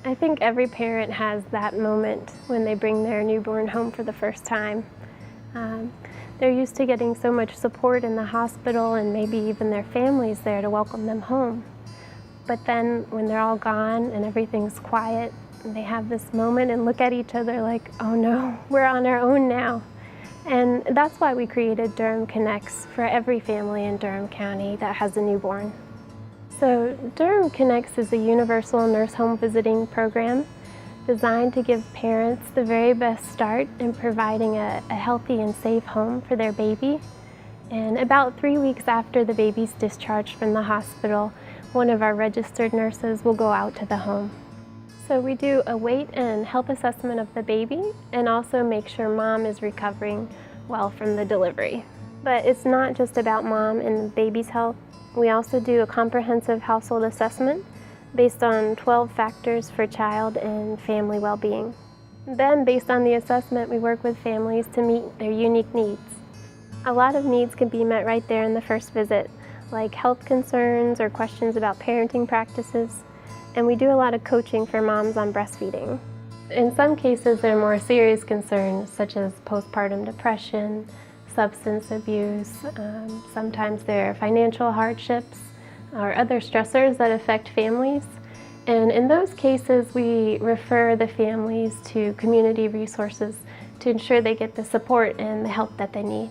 I think every parent has that moment when they bring their newborn home for the first time. Um, they're used to getting so much support in the hospital and maybe even their families there to welcome them home. But then when they're all gone and everything's quiet, they have this moment and look at each other like, oh no, we're on our own now. And that's why we created Durham Connects for every family in Durham County that has a newborn. So Durham Connects is a universal nurse home visiting program designed to give parents the very best start in providing a healthy and safe home for their baby. And about 3 weeks after the baby's discharged from the hospital, one of our registered nurses will go out to the home. So we do a weight and health assessment of the baby and also make sure mom is recovering well from the delivery. But it's not just about mom and the baby's health. We also do a comprehensive household assessment based on 12 factors for child and family well-being. Then, based on the assessment, we work with families to meet their unique needs. A lot of needs can be met right there in the first visit, like health concerns or questions about parenting practices. And we do a lot of coaching for moms on breastfeeding. In some cases, there are more serious concerns, such as postpartum depression, substance abuse. Sometimes there are financial hardships or other stressors that affect families. And in those cases, we refer the families to community resources to ensure they get the support and the help that they need.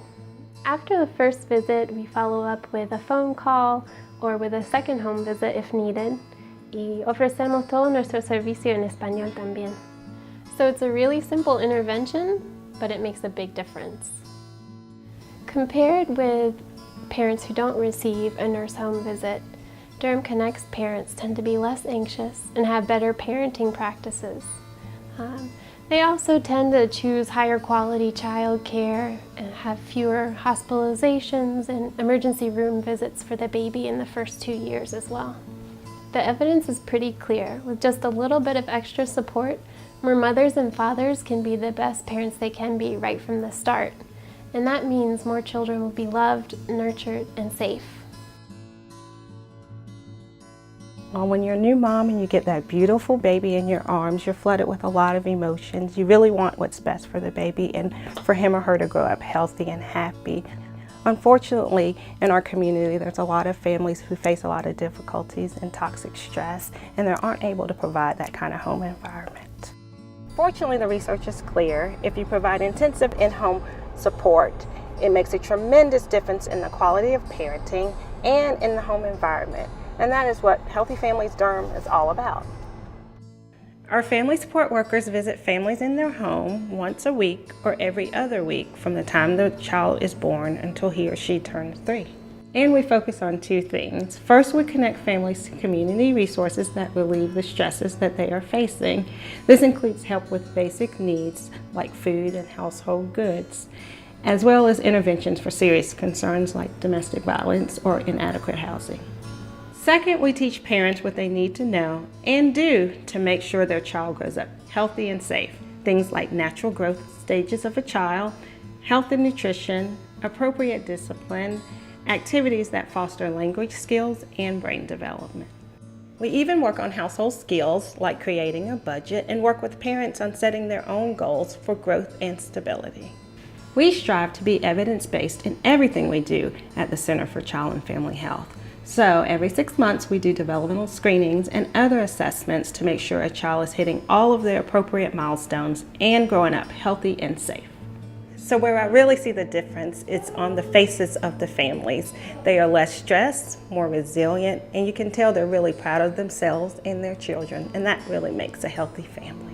After the first visit, we follow up with a phone call or with a second home visit if needed. Y ofrecemos todo nuestro servicio en español también. So it's a really simple intervention, but it makes a big difference. Compared with parents who don't receive a nurse home visit, Durham Connects parents tend to be less anxious and have better parenting practices. They also tend to choose higher quality child care and have fewer hospitalizations and emergency room visits for the baby in the first 2 years as well. The evidence is pretty clear. With just a little bit of extra support, more mothers and fathers can be the best parents they can be right from the start. And that means more children will be loved, nurtured, and safe. Well, when you're a new mom and you get that beautiful baby in your arms, you're flooded with a lot of emotions. You really want what's best for the baby and for him or her to grow up healthy and happy. Unfortunately, in our community, there's a lot of families who face a lot of difficulties and toxic stress, and they aren't able to provide that kind of home environment. Fortunately, the research is clear. If you provide intensive in-home support, it makes a tremendous difference in the quality of parenting and in the home environment. And that is what Healthy Families Durham is all about. Our family support workers visit families in their home once a week or every other week from the time the child is born until he or she turns 3. And we focus on 2 things. First, we connect families to community resources that relieve the stresses that they are facing. This includes help with basic needs like food and household goods, as well as interventions for serious concerns like domestic violence or inadequate housing. Second, we teach parents what they need to know and do to make sure their child grows up healthy and safe. Things like natural growth stages of a child, health and nutrition, appropriate discipline, activities that foster language skills and brain development. We even work on household skills like creating a budget and work with parents on setting their own goals for growth and stability. We strive to be evidence-based in everything we do at the Center for Child and Family Health. So every 6 months we do developmental screenings and other assessments to make sure a child is hitting all of the appropriate milestones and growing up healthy and safe. So where I really see the difference is on the faces of the families. They are less stressed, more resilient, and you can tell they're really proud of themselves and their children, and that really makes a healthy family.